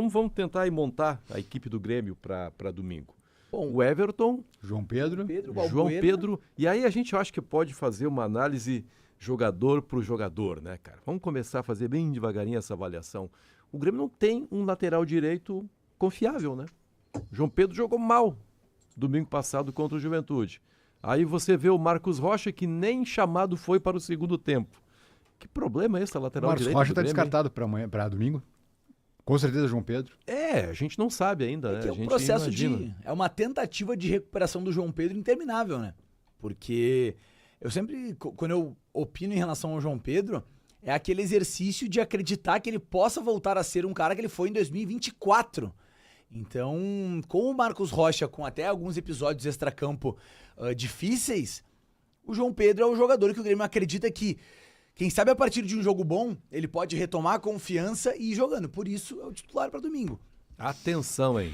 Vamos tentar aí montar a equipe do Grêmio para domingo. Bom, O Everton, João Pedro. João Pedro, e aí a gente acha que pode fazer uma análise jogador por jogador, né, cara? Vamos começar a fazer bem devagarinho essa avaliação. O Grêmio não tem um lateral direito confiável, né? João Pedro jogou mal domingo passado contra o Juventude. Aí você vê o Marcos Rocha, que nem chamado foi para o segundo tempo. Que problema é esse, a lateral Marcos direita Rocha do está Grêmio, descartado para domingo. Com certeza, João Pedro. a gente não sabe ainda, né? que é A um gente processo imagina. é uma tentativa de recuperação do João Pedro interminável, né? Porque eu sempre, quando eu opino em relação ao João Pedro, é aquele exercício de acreditar que ele possa voltar a ser um cara que ele foi em 2024. Então, com o Marcos Rocha, com até alguns episódios extracampo difíceis, o João Pedro é o jogador que o Grêmio acredita que, quem sabe a partir de um jogo bom, ele pode retomar a confiança e ir jogando. Por isso, é o titular para domingo. Atenção, hein?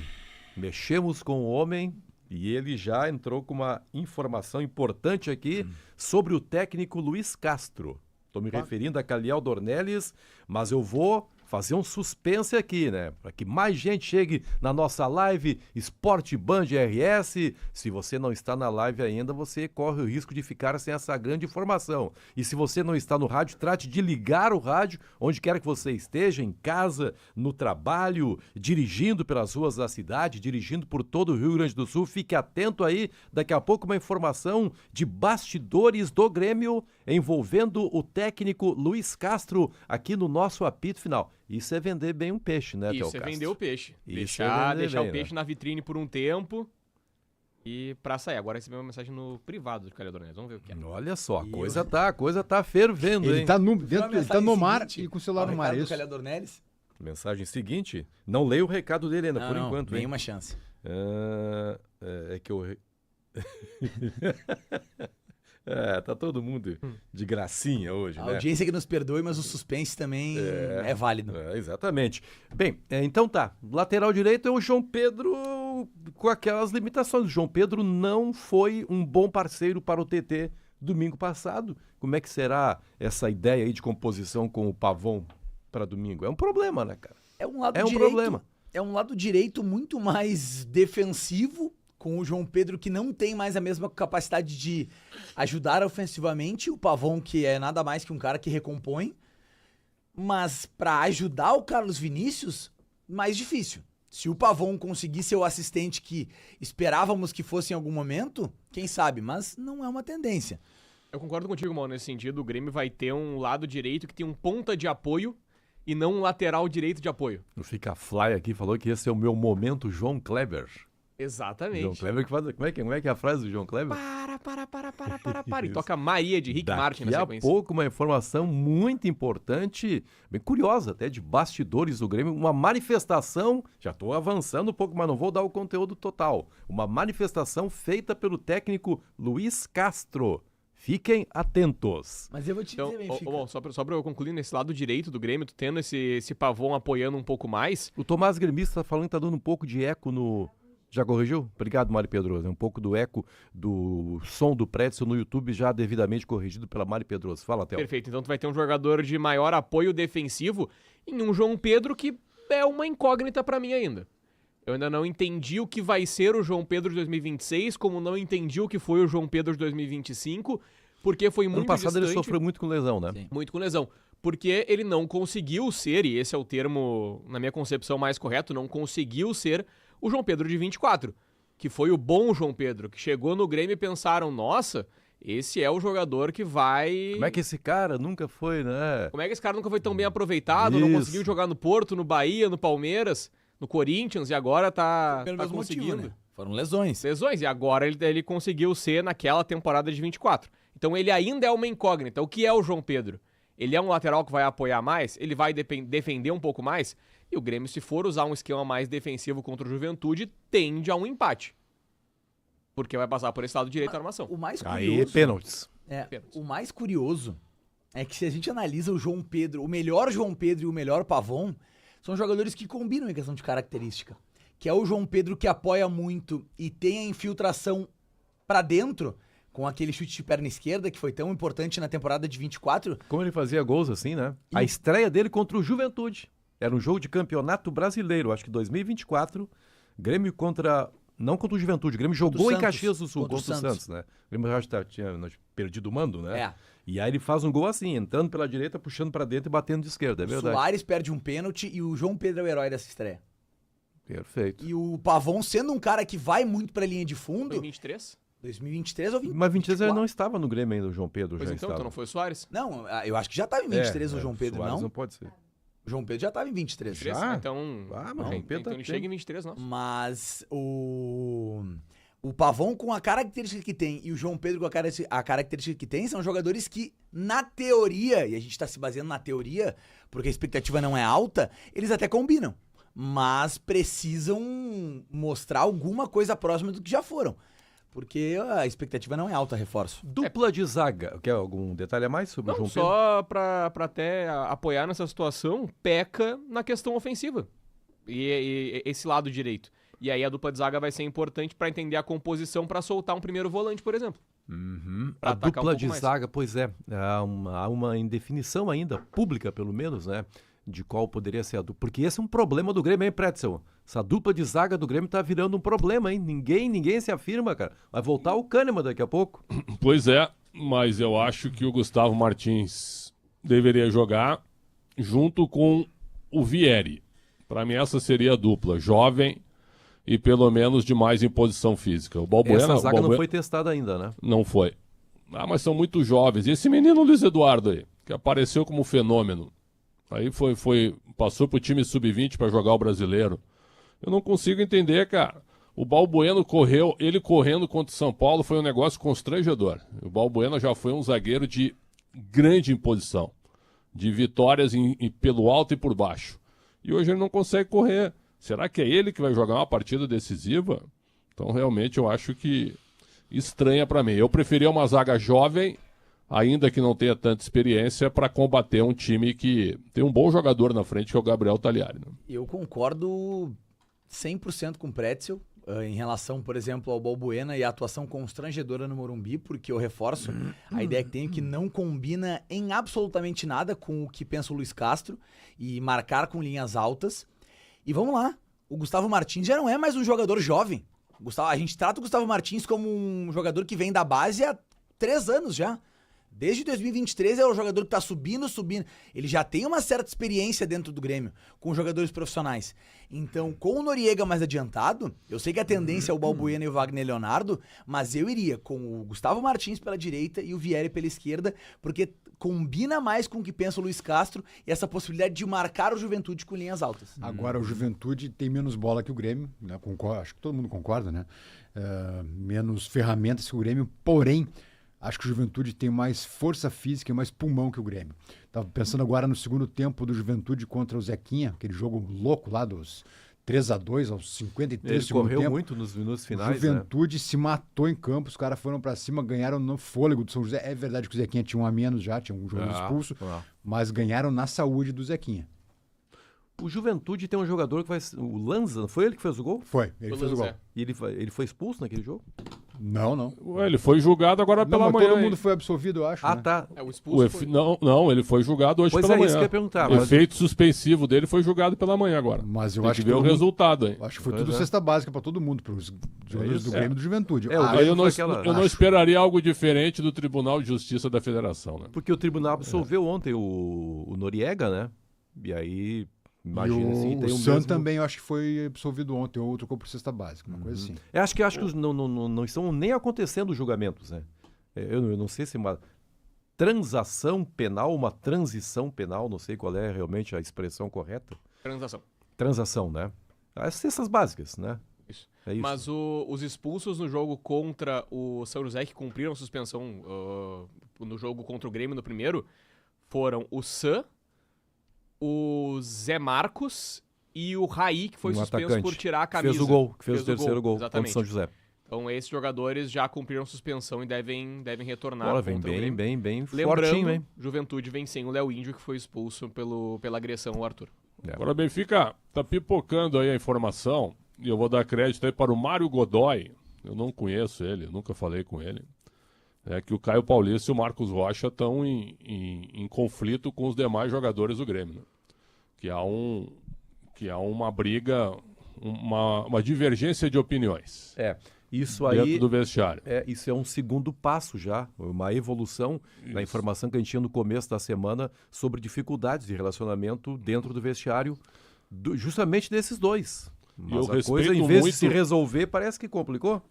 Mexemos com o homem e ele já entrou com uma informação importante aqui sobre o técnico Luiz Castro. Estou me referindo a Caliel Dornelles, mas eu vou fazer um suspense aqui, né? Para que mais gente chegue na nossa live Esporte Band RS. Se você não está na live ainda, você corre o risco de ficar sem essa grande informação. E se você não está no rádio, trate de ligar o rádio onde quer que você esteja, em casa, no trabalho, dirigindo pelas ruas da cidade, dirigindo por todo o Rio Grande do Sul. Fique atento aí, daqui a pouco uma informação de bastidores do Grêmio envolvendo o técnico Luiz Castro aqui no nosso apito final. Isso é vender bem um peixe, né, Theo Isso é Castro? vender o peixe. Isso é Deixar vender o bem, peixe né? na vitrine por um tempo e pra sair. Agora recebeu uma mensagem no privado do Calil Dornelles. Vamos ver o que é. Olha só, a coisa tá fervendo, Ele hein? tá no, Viu a dentro, ele tá mensagem no mar seguinte? e com o celular no mar. Ricardo Isso. Calhar Dornelles? Mensagem seguinte, não leio o recado dele ainda, por enquanto, hein? nenhuma chance. É que eu... tá todo mundo de gracinha hoje, A né? audiência que nos perdoe, mas o suspense também é válido. Exatamente. Bem, então tá. Lateral direito é o João Pedro com aquelas limitações. O João Pedro não foi um bom parceiro para o TT domingo passado. Como é que será essa ideia aí de composição com o Pavon para domingo? É um problema, né, cara? É um lado É um direito, problema. É um lado direito muito mais defensivo, com o João Pedro que não tem mais a mesma capacidade de ajudar ofensivamente, o Pavon que é nada mais que um cara que recompõe, mas para ajudar o Carlos Vinícius, mais difícil. Se o Pavon conseguir ser o assistente que esperávamos que fosse em algum momento, quem sabe, mas não é uma tendência. Eu concordo contigo, Mal, nesse sentido. O Grêmio vai ter um lado direito que tem um ponta de apoio e não um lateral direito de apoio. O Fica Fly aqui falou que esse é o meu momento João Kleber. Exatamente. João Kleber que faz... Como é que é a frase do João Kleber? Para. E toca Maria de Rick Martin na Daqui a sequência. pouco uma informação muito importante, bem curiosa até, de bastidores do Grêmio, uma manifestação, já estou avançando um pouco, mas não vou dar o conteúdo total, uma manifestação feita pelo técnico Luiz Castro. Fiquem atentos. Mas eu vou te Então, dizer, Benfica. bom, só pra eu concluir nesse lado direito do Grêmio, tu tendo esse Pavon apoiando um pouco mais, O Tomás Gremista está falando que está dando um pouco de eco no... Já corrigiu? Obrigado, Mari Pedroso. Um pouco do eco do som do Pretzel no YouTube já devidamente corrigido pela Mari Pedroso. Fala, Theo. perfeito. Então tu vai ter um jogador de maior apoio defensivo em um João Pedro que é uma incógnita pra mim ainda. Eu ainda não entendi o que vai ser o João Pedro de 2026, como não entendi o que foi o João Pedro de 2025, porque foi muito Ano passado ele distante, sofreu muito com lesão, né? Sim. muito com lesão. Porque ele não conseguiu ser, e esse é o termo, na minha concepção, mais correto, não conseguiu ser o João Pedro de 24, que foi o bom João Pedro, que chegou no Grêmio e pensaram, nossa, esse é o jogador que vai... Como é que esse cara nunca foi, né? Como é que esse cara nunca foi tão bem aproveitado, não Isso. conseguiu jogar no Porto, no Bahia, no Palmeiras, no Corinthians, e agora tá Pelo mesmo conseguindo. motivo, né? Foram lesões. Lesões, e agora ele conseguiu ser naquela temporada de 24. Então ele ainda é uma incógnita. O que é o João Pedro? Ele é um lateral que vai apoiar mais? Ele vai defender um pouco mais? E o Grêmio, se for usar um esquema mais defensivo contra o Juventude, tende a um empate. Porque vai passar por esse lado direito da armação. O mais Aí, curioso... pênaltis. O mais curioso é que se a gente analisa o João Pedro, o melhor João Pedro e o melhor Pavon, são jogadores que combinam em questão de característica. Que é o João Pedro que apoia muito e tem a infiltração pra dentro, com aquele chute de perna esquerda que foi tão importante na temporada de 24. Como ele fazia gols assim, né? A estreia dele contra o Juventude. Era um jogo de campeonato brasileiro, acho que 2024. Grêmio contra... Não contra o Juventude, o Grêmio jogou em Santos. Caxias do Sul Contra o contra o Santos. Santos, né? O Grêmio já tinha perdido o mando, né? É. E aí ele faz um gol assim, entrando pela direita, puxando pra dentro e batendo de esquerda, é O verdade. Soares perde um pênalti e o João Pedro é o herói dessa estreia. Perfeito. E o Pavon, sendo um cara que vai muito pra linha de fundo, Foi em 23? 2023 ou 2024? Mas 23 ele não estava no Grêmio ainda, o João Pedro Pois já então, estava. então não foi o Soares? Não, eu acho que já tava em 23 o João Pedro, Soares não? não pode ser. O João Pedro já tava em 23. Já? Ah, então... Ah, mas não, o João Pedro então tá ele chega em 23, não. Mas o Pavon, com a característica que tem, e o João Pedro com a característica que tem, são jogadores que, na teoria, e a gente tá se baseando na teoria, porque a expectativa não é alta, eles até combinam. Mas precisam mostrar alguma coisa próxima do que já foram. Porque a expectativa não é alta, reforço. Dupla de zaga. Quer algum detalhe a mais sobre o Não, João Pedro? só pra até apoiar nessa situação, peca na questão ofensiva. E esse lado direito. E aí a dupla de zaga vai ser importante pra entender a composição pra soltar um primeiro volante, por exemplo. Pra A atacar um dupla pouco de mais. zaga, pois é. Há uma indefinição ainda, pública pelo menos, né? De qual poderia ser a dupla. Porque esse é um problema do Grêmio, hein, Pretzel? Essa dupla de zaga do Grêmio tá virando um problema, hein? Ninguém se afirma, cara. Vai voltar o Kahneman daqui a pouco. Pois é, mas eu acho que o Gustavo Martins deveria jogar junto com o Vieri. Para mim essa seria a dupla, jovem e pelo menos de mais imposição física. O Balbuena, Essa zaga o não Balbuena- foi testada ainda, né? Não foi. Ah, mas são muito jovens. E esse menino Luiz Eduardo aí, que apareceu como fenômeno. Aí passou pro time sub-20 para jogar o brasileiro. Eu não consigo entender, cara. O Balbuena ele correndo contra o São Paulo foi um negócio constrangedor. O Balbuena já foi um zagueiro de grande imposição, de vitórias pelo alto e por baixo. E hoje ele não consegue correr. Será que é ele que vai jogar uma partida decisiva? Então realmente eu acho que estranha para mim. Eu preferia uma zaga jovem, ainda que não tenha tanta experiência, para combater um time que tem um bom jogador na frente, que é o Gabriel Tagliari. Né? Eu concordo 100% com o Pretzel em relação, por exemplo, ao Balbuena e a atuação constrangedora no Morumbi, porque eu reforço a ideia que tenho que não combina em absolutamente nada com o que pensa o Luiz Castro e marcar com linhas altas. E vamos lá, o Gustavo Martins já não é mais um jogador jovem. A gente trata o Gustavo Martins como um jogador que vem da base há 3 anos já. Desde 2023 é o jogador que tá subindo. Ele já tem uma certa experiência dentro do Grêmio, com jogadores profissionais. Então, com o Noriega mais adiantado, eu sei que a tendência é o Balbuena e o Wagner Leonardo, mas eu iria com o Gustavo Martins pela direita e o Vieri pela esquerda, porque combina mais com o que pensa o Luiz Castro e essa possibilidade de marcar o Juventude com linhas altas. Agora o Juventude tem menos bola que o Grêmio, né? Acho que todo mundo concorda, né? Menos ferramentas que o Grêmio, porém, acho que o Juventude tem mais força física e mais pulmão que o Grêmio. Tava pensando agora no segundo tempo do Juventude contra o Zequinha, aquele jogo louco lá dos 3-2 aos 53 Ele segundo correu tempo. muito nos minutos O finais, né? Juventude se matou em campo, os caras foram pra cima, ganharam no fôlego do São José. É verdade que o Zequinha tinha um a menos já, tinha um jogador expulso, mas ganharam na saúde do Zequinha. O Juventude tem um jogador que vai... O Lanza, foi ele que fez o gol? Foi, ele fez o gol. E ele foi expulso naquele jogo? Não. Ué, ele foi julgado agora Não, pela mas manhã. todo hein? mundo foi absolvido, eu acho. Ah, né? tá. É, o expulso foi... Não, ele foi julgado hoje Pois pela é, manhã. isso que eu ia perguntar. O Mas efeito suspensivo dele foi julgado pela manhã agora. Mas eu Tem acho que que ver o todo mundo- resultado, hein? Acho que foi Pois tudo é. cesta básica pra todo mundo, pros jogadores isso. do Grêmio e do Juventude. É, o Aí Grêmio eu não, foi aquela- eu não esperaria algo diferente do Tribunal de Justiça da Federação, né? Porque o tribunal absolveu ontem o Noriega, né? E aí, imagina e assim, o tem o San mesmo... também eu acho que foi absolvido ontem, ou trocou por cesta básica, uma coisa assim. Eu acho que não estão nem acontecendo os julgamentos, né? Eu não sei se uma transação penal, uma transição penal, não sei qual é realmente a expressão correta. Transação. Transação, né? As cestas básicas, né? Isso. É isso. Mas os expulsos no jogo contra o São José, que cumpriram suspensão no jogo contra o Grêmio no primeiro, foram o San, o Zé Marcos e o Raí, que foi Um suspenso atacante. por tirar a camisa. Fez o gol, que fez o terceiro gol contra o Exatamente. São José. Então esses jogadores já cumpriram suspensão e devem retornar Agora vem contra o bem, Grêmio. bem Lembrando, fortinho, hein? Juventude vem sem o Léo Índio, que foi expulso pela agressão ao Arthur. Agora, Benfica, tá pipocando aí a informação, e eu vou dar crédito aí para o Mário Godoy, eu não conheço ele, nunca falei com ele, é que o Caio Paulista e o Marcos Rocha estão em conflito com os demais jogadores do Grêmio, né? que há uma briga, uma divergência de opiniões Isso dentro aí do vestiário. isso é um segundo passo já, uma evolução da informação que a gente tinha no começo da semana sobre dificuldades de relacionamento dentro do vestiário, justamente desses dois. Mas eu a coisa, em respeito vez de muito- se resolver, parece que complicou.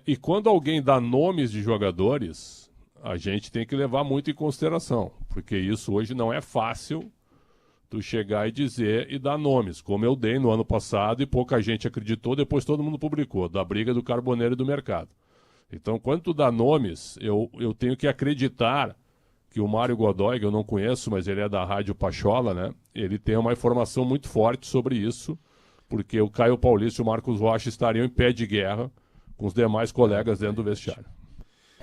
E quando alguém dá nomes de jogadores, a gente tem que levar muito em consideração, porque isso hoje não é fácil tu chegar e dizer e dar nomes, como eu dei no ano passado e pouca gente acreditou, depois todo mundo publicou, da briga do Carboneiro e do mercado. Então, quando tu dá nomes, eu tenho que acreditar que o Mário Godoy, que eu não conheço, mas ele é da Rádio Pachola, né? Ele tem uma informação muito forte sobre isso, porque o Caio Paulista e o Marcos Rocha estariam em pé de guerra com os demais colegas dentro do vestiário.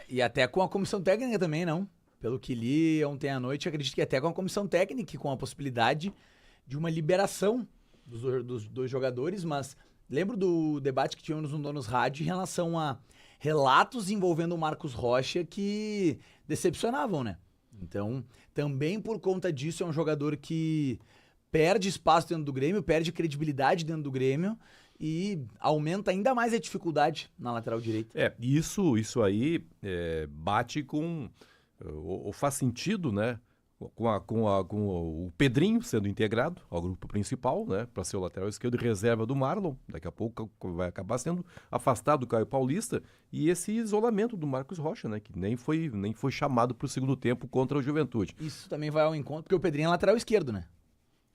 E até com a comissão técnica também, não? Pelo que li ontem à noite, acredito que até com a comissão técnica e com a possibilidade de uma liberação dos dois jogadores, mas lembro do debate que tivemos no Donos Rádio em relação a relatos envolvendo o Marcos Rocha que decepcionavam, né? Então, também por conta disso, é um jogador que perde espaço dentro do Grêmio, perde credibilidade dentro do Grêmio e aumenta ainda mais a dificuldade na lateral direita. Isso aí bate com ou faz sentido, né? Com o Pedrinho sendo integrado ao grupo principal, né? Para ser o lateral esquerdo e reserva do Marlon. Daqui a pouco vai acabar sendo afastado do Caio Paulista. E esse isolamento do Marcos Rocha, né? Que nem foi chamado para o segundo tempo contra o Juventude. Isso também vai ao encontro, porque o Pedrinho é lateral esquerdo, né?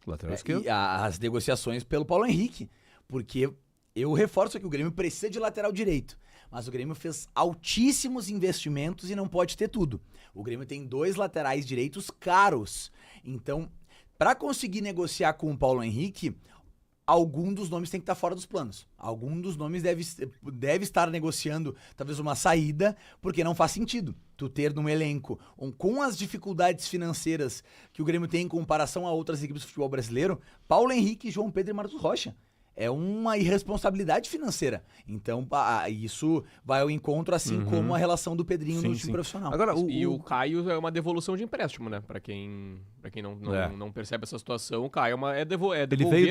Lateral esquerdo. E as negociações pelo Paulo Henrique, porque eu reforço que o Grêmio precisa de lateral direito, mas o Grêmio fez altíssimos investimentos e não pode ter tudo. O Grêmio tem 2 laterais direitos caros, então para conseguir negociar com o Paulo Henrique, algum dos nomes tem que estar fora dos planos. Algum dos nomes deve estar negociando talvez uma saída, porque não faz sentido tu ter num elenco com as dificuldades financeiras que o Grêmio tem em comparação a outras equipes do futebol brasileiro, Paulo Henrique, João Pedro e Marcos Rocha. É uma irresponsabilidade financeira. Então, isso vai ao encontro, assim como a relação do Pedrinho no time profissional. Agora, O Caio é uma devolução de empréstimo, né? Pra quem não percebe essa situação, o Caio é devolver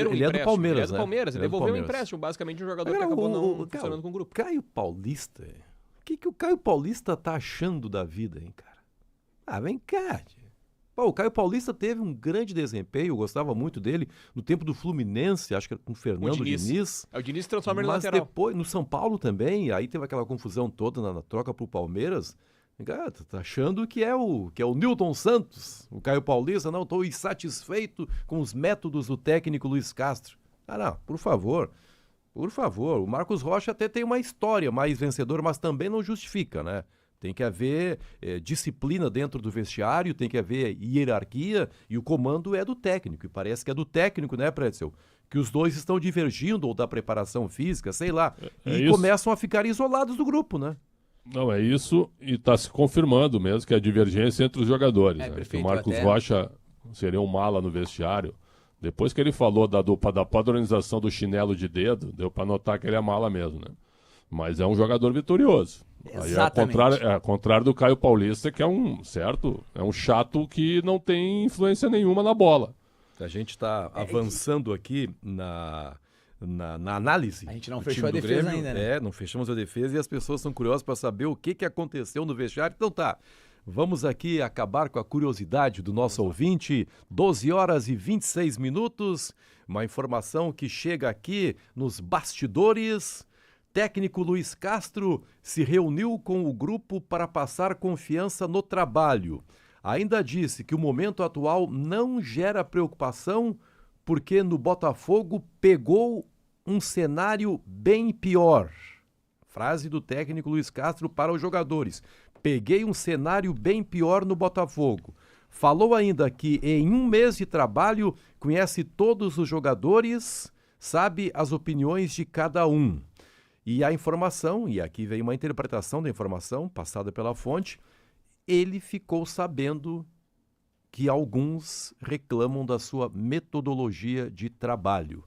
um empréstimo. ele é do Palmeiras, Ele é do né? Palmeiras, Ele é do devolveu um Palmeiras. empréstimo, basicamente um jogador que Agora, acabou não cara, funcionando com o grupo. Caio Paulista, o que o Caio Paulista tá achando da vida, hein, cara? Vem cá, tia. Pô, o Caio Paulista teve um grande desempenho, eu gostava muito dele no tempo do Fluminense, acho que era com o Fernando Diniz. O Diniz transforma ele no Mas lateral. depois, no São Paulo também, aí teve aquela confusão toda na troca pro Palmeiras. Cara, tá achando que é o Newton Santos, o Caio Paulista? Não, tô insatisfeito com os métodos do técnico Luiz Castro. Não, por favor. Por favor, o Marcos Rocha até tem uma história mais vencedora, mas também não justifica, né? Tem que haver disciplina dentro do vestiário, tem que haver hierarquia e o comando é do técnico. E parece que é do técnico, né, Pretzel? Que os dois estão divergindo ou da preparação física, sei lá. E começam a ficar isolados do grupo, né? Não, é isso, e está se confirmando mesmo que a divergência entre os jogadores. Né? Perfeito, Que o Marcos até... Rocha seria um mala no vestiário. Depois que ele falou da padronização do chinelo de dedo, deu para notar que ele é mala mesmo, né? Mas é um jogador vitorioso. Exatamente. Aí é ao contrário do Caio Paulista, que é um chato que não tem influência nenhuma na bola. A gente está avançando aqui na análise. A gente não do fechou time a do defesa Grêmio. ainda, né? Não fechamos a defesa e as pessoas estão curiosas para saber o que aconteceu no vestiário. Então tá, vamos aqui acabar com a curiosidade do nosso ouvinte. 12 horas e 26 minutos. Uma informação que chega aqui nos bastidores. Técnico Luiz Castro se reuniu com o grupo para passar confiança no trabalho. Ainda disse que o momento atual não gera preocupação porque no Botafogo pegou um cenário bem pior. Frase do técnico Luiz Castro para os jogadores. Peguei um cenário bem pior no Botafogo. Falou ainda que em um mês de trabalho conhece todos os jogadores, sabe as opiniões de cada um. E a informação, e aqui vem uma interpretação da informação passada pela fonte, ele ficou sabendo que alguns reclamam da sua metodologia de trabalho.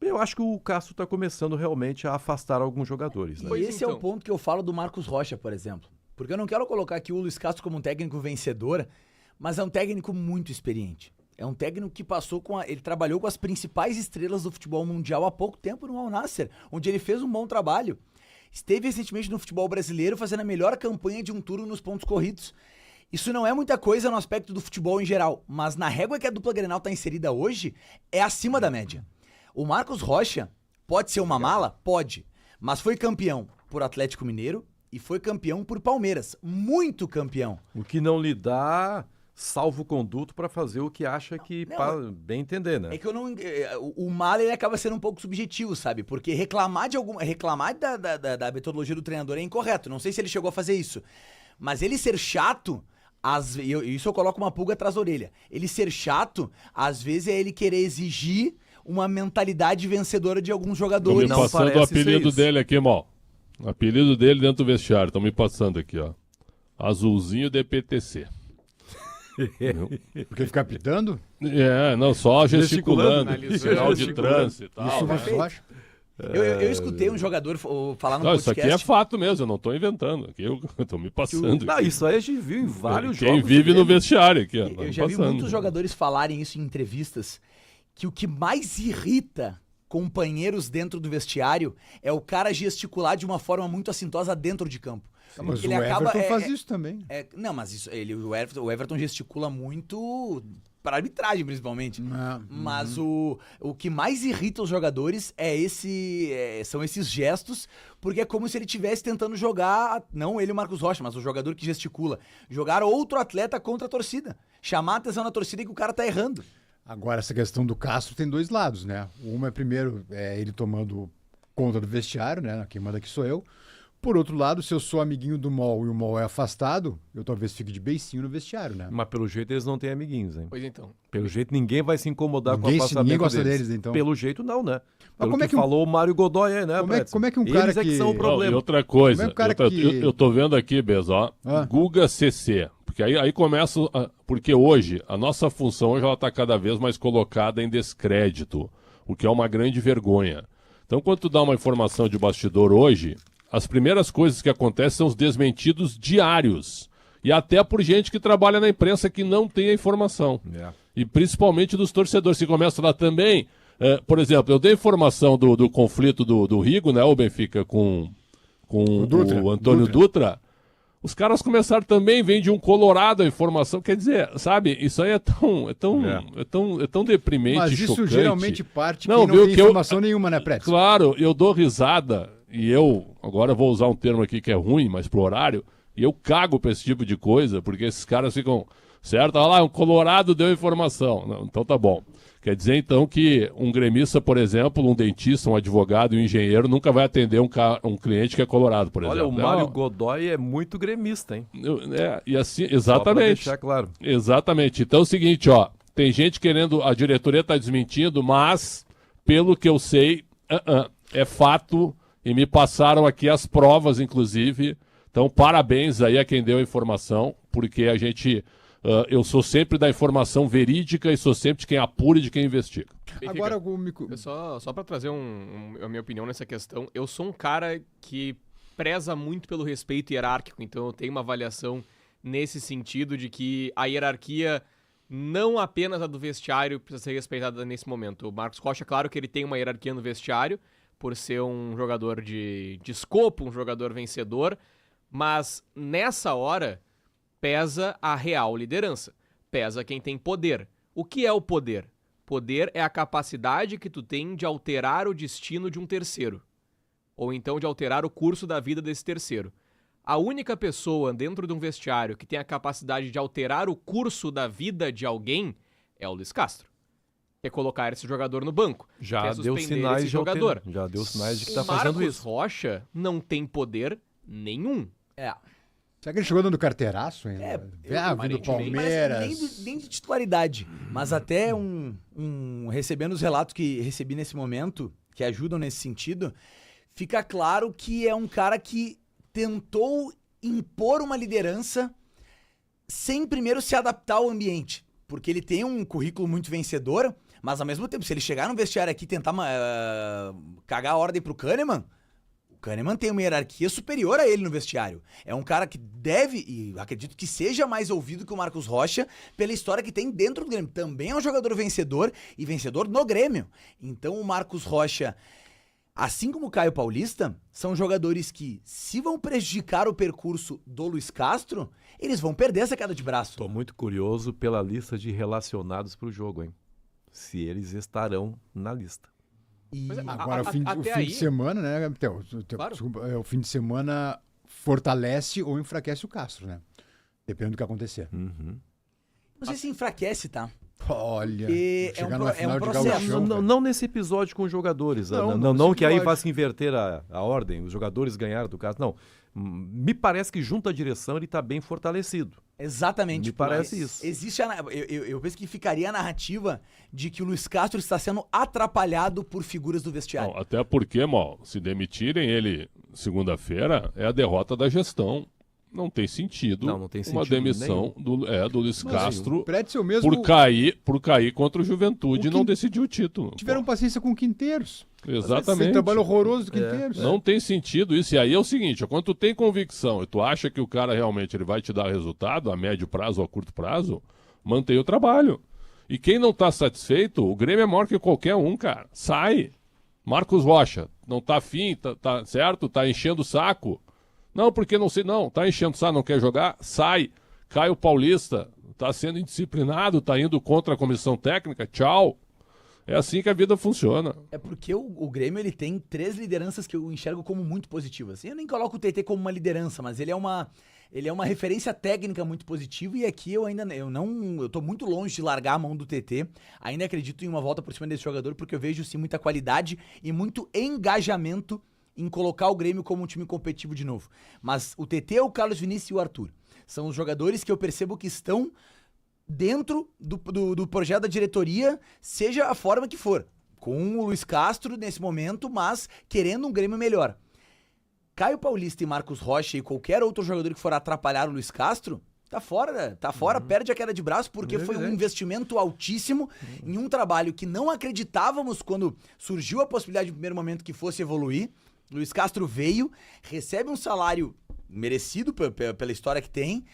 Eu acho que o Castro está começando realmente a afastar alguns jogadores. Né? E esse é o ponto que eu falo do Marcos Rocha, por exemplo. Porque eu não quero colocar aqui o Luiz Castro como um técnico vencedor, mas é um técnico muito experiente. É um técnico que ele trabalhou com as principais estrelas do futebol mundial há pouco tempo no Al Nassr, onde ele fez um bom trabalho. Esteve recentemente no futebol brasileiro fazendo a melhor campanha de um turno nos pontos corridos. Isso não é muita coisa no aspecto do futebol em geral, mas na régua que a dupla Grenal está inserida hoje, é acima da média. O Marcos Rocha pode ser uma mala? Pode. Mas foi campeão por Atlético Mineiro e foi campeão por Palmeiras. Muito campeão. O que não lhe dá salvo-conduto para fazer o que acha que, bem entender, né? É que eu não. O mal ele acaba sendo um pouco subjetivo, sabe? Porque reclamar da metodologia do treinador é incorreto. Não sei se ele chegou a fazer isso. Mas ele ser chato, isso eu coloco uma pulga atrás da orelha. Ele ser chato, às vezes é ele querer exigir uma mentalidade vencedora de alguns jogadores. Estão me passando o apelido dele aqui, mal. O apelido dele dentro do vestiário. Estão me passando aqui, ó. Azulzinho DPTC. Porque ficar pitando? Não, só gesticulando. Sinal de gesticulando. trânsito e tal. Isso você acha? Eu escutei um jogador falar no Não, podcast. isso aqui é fato mesmo, eu não estou inventando. Aqui eu estou me passando. Não, isso aí a gente viu em vários jogos. Quem vive no vestiário aqui, ó. Eu já vi muitos jogadores falarem isso em entrevistas, que o que mais irrita companheiros dentro do vestiário é o cara gesticular de uma forma muito assintosa dentro de campo. Mas o Everton faz isso também. Não, mas o Everton gesticula muito para arbitragem, principalmente. Mas o que mais irrita os jogadores são esses gestos, porque é como se ele estivesse tentando jogar, não ele e o Marcos Rocha, mas o jogador que gesticula, jogar outro atleta contra a torcida. Chamar a atenção na torcida e que o cara tá errando. Agora, essa questão do Castro tem dois lados, né? Uma é, primeiro, ele tomando conta do vestiário, né? Quem manda aqui sou eu. Por outro lado, se eu sou amiguinho do Mol e o Mol é afastado, eu talvez fique de beicinho no vestiário, né? Mas pelo jeito eles não têm amiguinhos, hein? Pois então. Pelo jeito ninguém vai se incomodar com o afastamento Ninguém gosta deles, então. Pelo jeito não, né? Mas Como é que falou o Mário Godoy aí, né, como é que um cara eles é que são o Não, problema. e outra coisa, Como é que um cara eu tô vendo aqui, Beza, ó, Guga CC. Porque aí começa. Porque hoje, a nossa função hoje ela está cada vez mais colocada em descrédito, o que é uma grande vergonha. Então, quando tu dá uma informação de bastidor hoje, as primeiras coisas que acontecem são os desmentidos diários. E até por gente que trabalha na imprensa que não tem a informação. E principalmente dos torcedores, que começam lá também. Por exemplo, eu dei informação do conflito do Rigo, né, o Benfica, com o Antônio Dutra. Os caras começaram também, vem de um colorado a informação, quer dizer, sabe, isso aí é tão deprimente, Mas isso chocante. geralmente parte não, que não tem informação nenhuma, né, Pretz? Claro, eu dou risada, e eu, agora vou usar um termo aqui que é ruim, mas pro horário, e eu cago pra esse tipo de coisa, porque esses caras ficam, certo, olha lá, um colorado deu informação, não, então tá bom. Quer dizer, então, que um gremista, por exemplo, um dentista, um advogado e um engenheiro nunca vai atender um cliente que é colorado, por exemplo. Olha, o Mário Godoy é muito gremista, hein? E assim, exatamente. Só pra deixar claro. Exatamente. Então é o seguinte, ó, tem gente querendo, a diretoria tá desmentindo, mas, pelo que eu sei, é fato, e me passaram aqui as provas, inclusive. Então, parabéns aí a quem deu a informação, porque a gente... eu sou sempre da informação verídica e sou sempre de quem apura e de quem investiga. Agora, Só para trazer a minha opinião nessa questão, eu sou um cara que preza muito pelo respeito hierárquico, então eu tenho uma avaliação nesse sentido de que a hierarquia, não apenas a do vestiário, precisa ser respeitada nesse momento. O Marcos Rocha, claro que ele tem uma hierarquia no vestiário, por ser um jogador de escopo, um jogador vencedor, mas nessa hora... pesa a real liderança, pesa quem tem poder. O que é o poder? Poder é a capacidade que tu tem de alterar o destino de um terceiro, ou então de alterar o curso da vida desse terceiro. A única pessoa dentro de um vestiário que tem a capacidade de alterar o curso da vida de alguém é o Luiz Castro. É colocar esse jogador no banco. Já deu sinais de jogador. Já deu sinais de que tá fazendo isso. O Marcos Rocha não tem poder nenhum. Será que ele chegou dando carteiraço ainda? Vindo do Palmeiras. Nem de titularidade, mas até recebendo os relatos que recebi nesse momento, que ajudam nesse sentido, fica claro que é um cara que tentou impor uma liderança sem primeiro se adaptar ao ambiente. Porque ele tem um currículo muito vencedor, mas ao mesmo tempo, se ele chegar no vestiário aqui e tentar cagar a ordem pro Kahneman, Kahneman tem uma hierarquia superior a ele no vestiário. É um cara que deve, e acredito que seja mais ouvido que o Marcos Rocha, pela história que tem dentro do Grêmio. Também é um jogador vencedor, e vencedor no Grêmio. Então o Marcos Rocha, assim como o Caio Paulista, são jogadores que, se vão prejudicar o percurso do Luiz Castro, eles vão perder essa queda de braço. Tô muito curioso pela lista de relacionados pro jogo, hein? Se eles estarão na lista. E Mas Agora, o fim até de semana, né, Theo? Claro. Desculpa, o fim de semana fortalece ou enfraquece o Castro, né? Dependendo do que acontecer. Uhum. não sei se enfraquece, tá? Olha, Porque chegar é um na pro- é final um de processo. Gauchão, Não, velho. não nesse episódio com os jogadores. Não, Não, nesse que aí episódio. faça inverter a ordem, os jogadores ganharam do caso. Não. Me parece que junto à direção ele está bem fortalecido. Exatamente. Me parece mas isso. Existe eu penso que ficaria a narrativa de que o Luiz Castro está sendo atrapalhado por figuras do vestiário. Não, até porque, mal, se demitirem ele segunda-feira, é a derrota da gestão. Não tem sentido, Não tem uma sentido demissão do Luiz Castro O Pretzel mesmo por cair contra o Juventude O e não Quin- decidir o título. tiveram Pô, paciência com o Quinteiros. Esse exatamente. trabalho horroroso do Quinteiros. Não tem sentido isso. E aí é o seguinte, quando tu tem convicção e tu acha que o cara realmente ele vai te dar resultado a médio prazo ou a curto prazo, mantém o trabalho. E quem não tá satisfeito, o Grêmio é maior que qualquer um, cara. Sai. Marcos Rocha, não tá afim, tá certo? Tá enchendo o saco. Não, porque não sei, não, tá enchendo o saco, não quer jogar, sai. Caio Paulista, tá sendo indisciplinado, tá indo contra a comissão técnica, tchau. É assim que a vida funciona. É porque o Grêmio ele tem 3 lideranças que eu enxergo como muito positivas. Eu nem coloco o TT como uma liderança, mas ele é uma referência técnica muito positiva e aqui eu tô muito longe de largar a mão do TT. Ainda acredito em uma volta por cima desse jogador porque eu vejo sim muita qualidade e muito engajamento em colocar o Grêmio como um time competitivo de novo. Mas o TT, o Carlos Vinícius e o Arthur são os jogadores que eu percebo que estão dentro do projeto da diretoria, seja a forma que for. Com o Luiz Castro nesse momento, mas querendo um Grêmio melhor. Caio Paulista e Marcos Rocha e qualquer outro jogador que for atrapalhar o Luiz Castro, tá fora, perde a queda de braço, porque foi um investimento altíssimo em um trabalho que não acreditávamos quando surgiu a possibilidade no primeiro momento que fosse evoluir. Luiz Castro veio, recebe um salário merecido pela história que tem,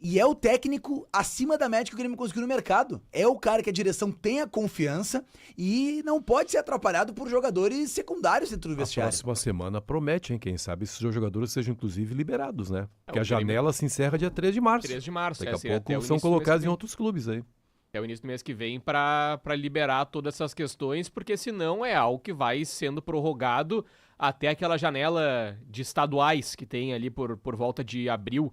e é o técnico acima da média que o Grêmio conseguiu no mercado. É o cara que a direção tem a confiança e não pode ser atrapalhado por jogadores secundários dentro do A vestiário. próxima semana promete, hein? Quem sabe esses jogadores sejam inclusive liberados, né? Porque o a Grêmio- janela se encerra dia 3 de março. 3 de março, Daqui a seria até pouco o são início do mês colocados que em vem. outros clubes aí. É o início do mês que vem pra liberar todas essas questões, porque senão é algo que vai sendo prorrogado até aquela janela de estaduais que tem ali por volta de abril.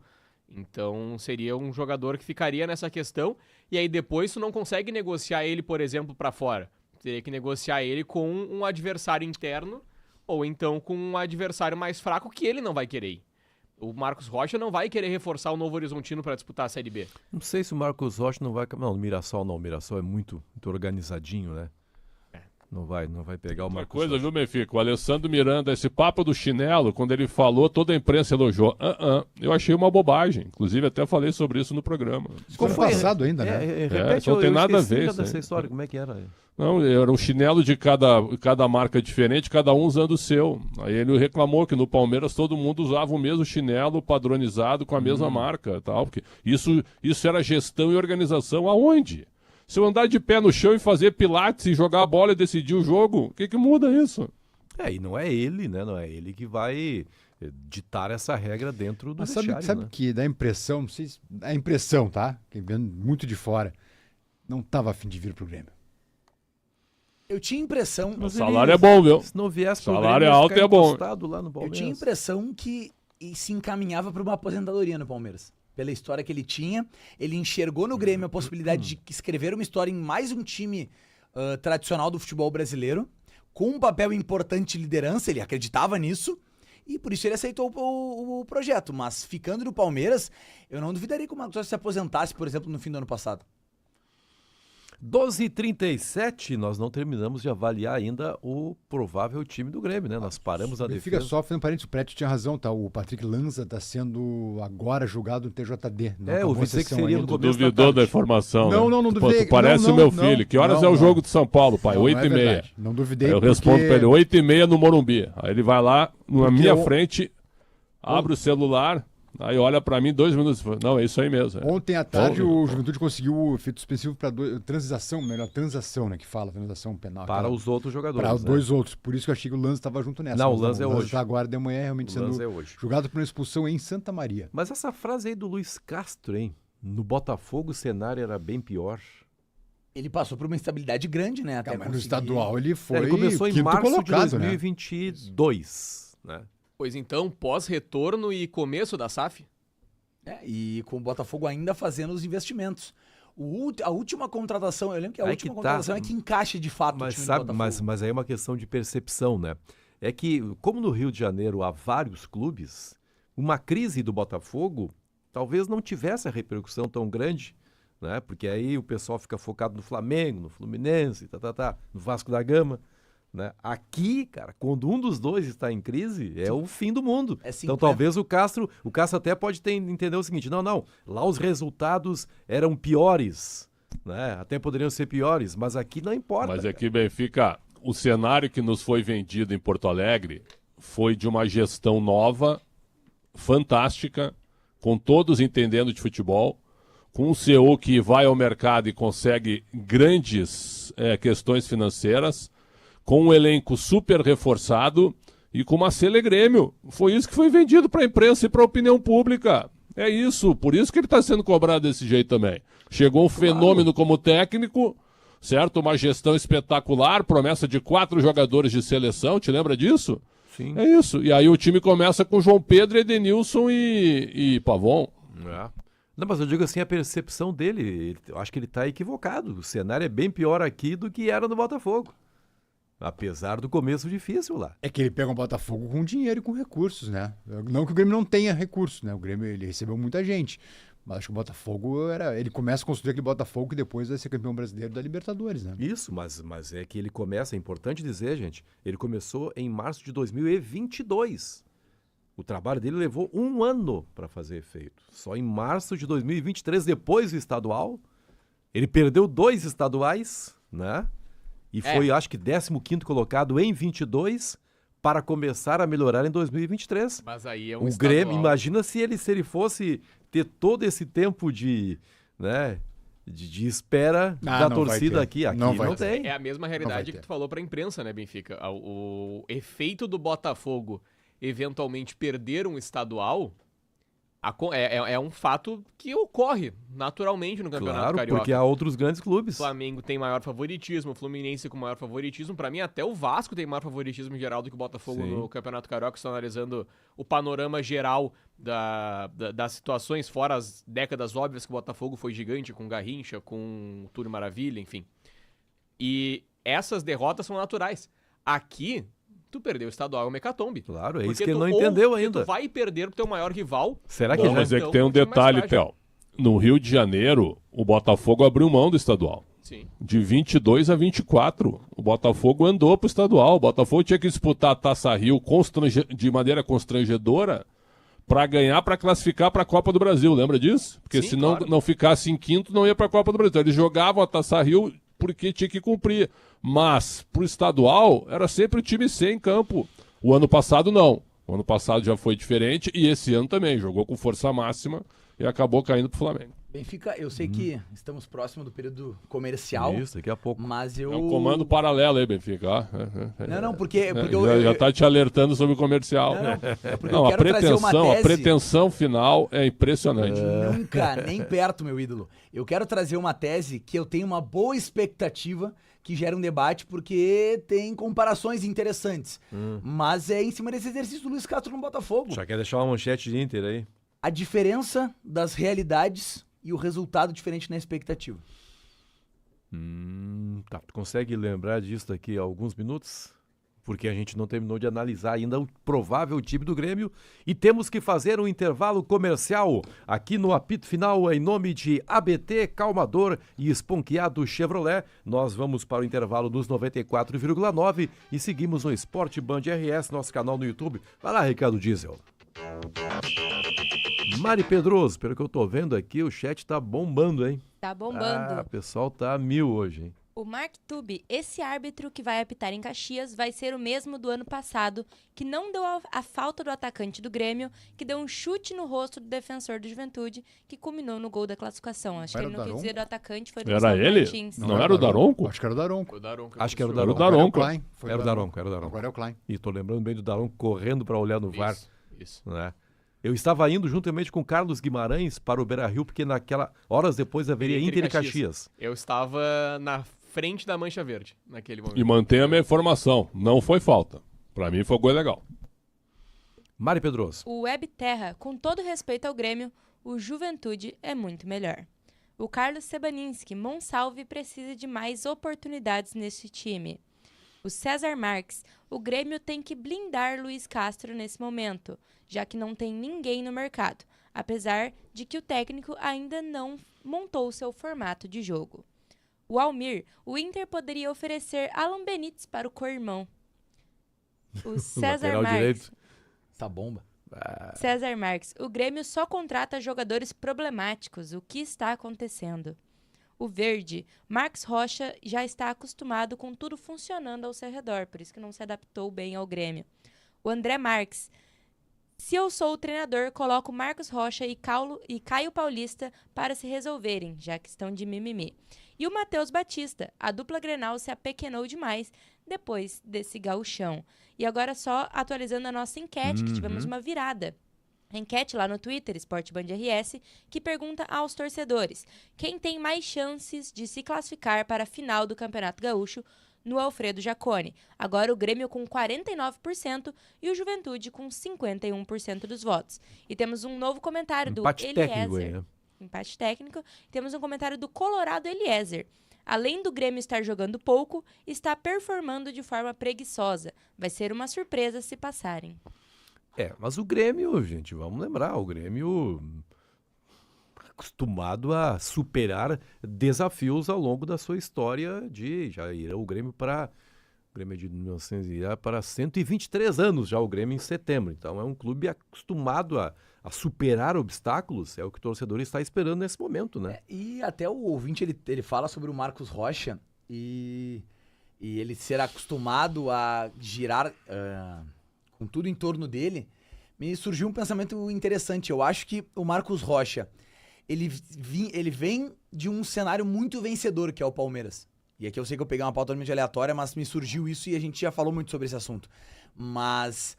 Então seria um jogador que ficaria nessa questão e aí depois tu não consegue negociar ele, por exemplo, pra fora. Teria que negociar ele com um adversário interno ou então com um adversário mais fraco que ele não vai querer ir. O Marcos Rocha não vai querer reforçar o Novo Horizontino pra disputar a Série B. Não sei se o Marcos Rocha não vai... Não, o Mirassol não. O Mirassol é muito organizadinho, né? Não vai pegar o Uma Marcos coisa, Rocha. viu, Benfica? O Alessandro Miranda, esse papo do chinelo, quando ele falou, toda a imprensa elogiou. Eu achei uma bobagem. Inclusive, até falei sobre isso no programa. Ficou passado ainda, né? Repete, não tem nada a esqueci ver já isso aí. dessa história, como é que era? Não, era um chinelo de cada marca diferente, cada um usando o seu. Aí ele reclamou que no Palmeiras todo mundo usava o mesmo chinelo padronizado com a mesma marca, tal, porque isso era gestão e organização aonde? Se eu andar de pé no chão e fazer pilates e jogar a bola e decidir o jogo, o que muda isso? E não é ele, né? Não é ele que vai ditar essa regra dentro do Mas vestiário, sabe né? que dá impressão, não sei se... A impressão, tá? Quem vendo muito de fora, não tava a fim de vir pro Grêmio. Eu tinha impressão... O salário é bom, viu? Se não viesse pro Salário Grêmio, é ia alto ficar e é bom. encostado lá no Eu Palmeiras. tinha a impressão que se encaminhava para uma aposentadoria no Palmeiras. Pela história que ele tinha, ele enxergou no Grêmio a possibilidade de escrever uma história em mais um time tradicional do futebol brasileiro, com um papel importante de liderança, ele acreditava nisso, e por isso ele aceitou o projeto. Mas ficando no Palmeiras, eu não duvidaria que o Marcos Rocha se aposentasse, por exemplo, no fim do ano passado. 12h37, nós não terminamos de avaliar ainda o provável time do Grêmio, né? Nós paramos na Fica defesa. só fazendo parênteses, o Prédio tinha razão, tá? O Patrick Lanza está sendo agora julgado no TJD. Eu pensei que seria no Tu começo duvidou da tarde. informação, Não, né? não Pô, duvidei. tu parece Não, o meu não, filho. Que horas não, é o não. jogo de São Paulo, pai? Não, não é 8h30. verdade. Não duvidei. Aí eu porque- respondo pra ele, 8h30 no Morumbi. Aí ele vai lá, na Porque minha eu- frente, abre o celular, aí olha pra mim 2 minutos e fala, não, é isso aí mesmo. Ontem à tarde Então, o Juventude conseguiu o efeito específico para transação, melhor transação, né? Que fala, transação penal. Para aquela- os outros jogadores. Para os né? dois outros. Por isso que eu achei que o Lanza estava junto nessa. Não, mas o Lanza é hoje. Tá agora de manhã realmente O Lanza sendo é hoje. julgado por uma expulsão em Santa Maria. Mas essa frase aí do Luiz Castro, hein? No Botafogo o cenário era bem pior. Ele passou por uma instabilidade grande, né? Até Mas no conseguir- estadual ele foi Ele começou em quinto março de colocado, né? 2022, né? Pois então, pós-retorno e começo da SAF? E com o Botafogo ainda fazendo os investimentos. A última contratação, eu lembro que a Aí última que tá. contratação é que encaixe de fato o Mas time sabe, do Botafogo. mas aí é uma questão de percepção, né? É que, como no Rio de Janeiro há vários clubes, uma crise do Botafogo talvez não tivesse a repercussão tão grande, né? Porque aí o pessoal fica focado no Flamengo, no Fluminense, no Vasco da Gama, né? Aqui, cara, quando um dos dois está em crise, é o fim do mundo. É Então talvez o Castro até pode entender o seguinte, não, lá os resultados eram piores, né? Até poderiam ser piores, mas aqui não importa. Mas aqui, Benfica, o cenário que nos foi vendido em Porto Alegre foi de uma gestão nova, fantástica, com todos entendendo de futebol, com um CEO que vai ao mercado e consegue grandes questões financeiras, com um elenco super reforçado e com uma Grêmio. Foi isso que foi vendido para a imprensa e para a opinião pública. É isso, por isso que ele está sendo cobrado desse jeito também. Chegou um fenômeno como técnico, certo? Uma gestão espetacular, promessa de 4 jogadores de seleção, te lembra disso? Sim. É isso. E aí o time começa com João Pedro, Edenilson e Pavon. É. Não, mas eu digo assim, a percepção dele, eu acho que ele está equivocado. O cenário é bem pior aqui do que era no Botafogo. Apesar do começo difícil lá. É que ele pega um Botafogo com dinheiro e com recursos, né? Não que o Grêmio não tenha recursos, né? O Grêmio ele recebeu muita gente. Mas acho que o Botafogo ele começa a construir aquele Botafogo que depois vai ser campeão brasileiro da Libertadores, né? Isso, mas é que ele começa, é importante dizer, gente, ele começou em março de 2022. O trabalho dele levou 1 ano para fazer efeito. Só em março de 2023, depois do estadual, ele perdeu 2 estaduais, né? E foi, acho que, 15º colocado em 22 para começar a melhorar em 2023. Mas aí é um O estadual. Grêmio, imagina se ele fosse ter todo esse tempo de espera da não vai torcida ter. aqui. Aqui Não não, vai tem. É a mesma vai realidade ter. que tu falou pra imprensa, né, Benfica? O efeito do Botafogo eventualmente perder um estadual é um fato que ocorre naturalmente no Campeonato Claro, Carioca. porque há outros grandes O clubes. Flamengo tem maior favoritismo, o Fluminense com maior favoritismo. Pra mim, até o Vasco tem maior favoritismo em geral do que o Botafogo Sim. no Campeonato Carioca. Estou analisando o panorama geral das situações, fora as décadas óbvias que o Botafogo foi gigante, com Garrincha, com Túlio Maravilha, enfim. E essas derrotas são naturais. Aqui, tu perdeu o estadual, é uma hecatombe. Claro, é isso Porque que ele tu- não ou entendeu porque ainda. Tu vai perder pro teu maior rival. Será que ou já... Mas é que então tem um pro time mais detalhe, frágil. Theo. No Rio de Janeiro, o Botafogo abriu mão do estadual. Sim. De 22 a 24. O Botafogo andou pro estadual. O Botafogo tinha que disputar a Taça Rio de maneira constrangedora para ganhar, para classificar para a Copa do Brasil. Lembra disso? Porque Sim, se claro. não ficasse em quinto, não ia para a Copa do Brasil. Então, eles jogavam a Taça Rio porque tinha que cumprir. Mas pro estadual, era sempre o time C em campo. O ano passado, não. O ano passado já foi diferente e esse ano também. Jogou com força máxima e acabou caindo pro Flamengo. Benfica, eu sei que estamos próximo do período comercial, Isso, daqui a pouco. mas eu... É um comando paralelo aí, Benfica. Ó. Não, porque Já tá te alertando sobre o comercial. é porque Não, eu a quero trazer uma pretensão, tese... a pretensão final é impressionante. Nunca, nem perto, meu ídolo. Eu quero trazer uma tese que eu tenho uma boa expectativa que gera um debate, porque tem comparações interessantes. Mas é em cima desse exercício do Luiz Castro no Botafogo. Já quer deixar uma manchete de Inter aí? A diferença das realidades e o resultado diferente na expectativa. Tá. Tu consegue lembrar disso daqui a alguns minutos? porque a gente não terminou de analisar ainda o provável time do Grêmio e temos que fazer um intervalo comercial aqui no apito final em nome de ABT, Calmador e Esponqueado Chevrolet. Nós vamos para o intervalo dos 94,9 e seguimos no Esporte Band RS, nosso canal no YouTube. Vai lá, Ricardo Diesel. Mari Pedroso, pelo que eu tô vendo aqui, o chat tá bombando, hein? Tá bombando. O pessoal tá a mil hoje, hein? O Mark Tube, esse árbitro que vai apitar em Caxias, vai ser o mesmo do ano passado, que não deu a falta do atacante do Grêmio, que deu um chute no rosto do defensor do Juventude, que culminou no gol da classificação. Acho que ele não quis dizer do atacante, foi do Era Gustavo ele? Martins. Não era o Daronco? Acho que era o Daronco. Acho que era o Era o Daronco. Daronco. Klein. Foi Era o Daronco, era o Daronco. Agora é o Klein. E tô lembrando bem do Daronco correndo para olhar no VAR, Isso. né? Eu estava indo juntamente com Carlos Guimarães para o Beira-Rio, porque horas depois haveria Inter e Caxias. Eu estava na frente da Mancha Verde naquele momento. E mantém a minha informação. Não foi falta. Pra mim foi gol legal. Mari Pedroso. O Web Terra, com todo respeito ao Grêmio, o Juventude é muito melhor. O Carlos Sebaninski, Monsalve precisa de mais oportunidades nesse time. O César Marques, o Grêmio tem que blindar Luiz Castro nesse momento, já que não tem ninguém no mercado, apesar de que o técnico ainda não montou seu formato de jogo. O Almir, o Inter poderia oferecer Alan Benítez para o co-irmão. O César Lateral Marques, direito. Essa bomba. César Marques, o Grêmio só contrata jogadores problemáticos. O que está acontecendo? O Verde, Marcos Rocha já está acostumado com tudo funcionando ao seu redor, por isso que não se adaptou bem ao Grêmio. O André Marques, se eu sou o treinador, coloco Marcos Rocha e Caio Paulista para se resolverem, já que estão de mimimi. E o Matheus Batista, a dupla Grenal se apequenou demais depois desse gauchão. E agora só atualizando a nossa enquete, que tivemos uma virada. A enquete lá no Twitter, Sport Band RS, que pergunta aos torcedores quem tem mais chances de se classificar para a final do Campeonato Gaúcho no Alfredo Jaconi. Agora o Grêmio com 49% e o Juventude com 51% dos votos. E temos um novo comentário do Empate Eliezer. técnico aí, né? Empate técnico. Temos um comentário do Colorado Eliezer. Além do Grêmio estar jogando pouco, está performando de forma preguiçosa. Vai ser uma surpresa se passarem. Mas o Grêmio, gente, vamos lembrar, o Grêmio acostumado a superar desafios ao longo da sua história já irá o Grêmio de 1900 irá para 123 anos já o Grêmio em setembro. Então é um clube acostumado a superar obstáculos, é o que o torcedor está esperando nesse momento, né? E até o ouvinte, ele fala sobre o Marcos Rocha e ele ser acostumado a girar com tudo em torno dele. Me surgiu um pensamento interessante. Eu acho que o Marcos Rocha, ele vem de um cenário muito vencedor, que é o Palmeiras. E aqui eu sei que eu peguei uma pauta totalmente aleatória, mas me surgiu isso e a gente já falou muito sobre esse assunto. Mas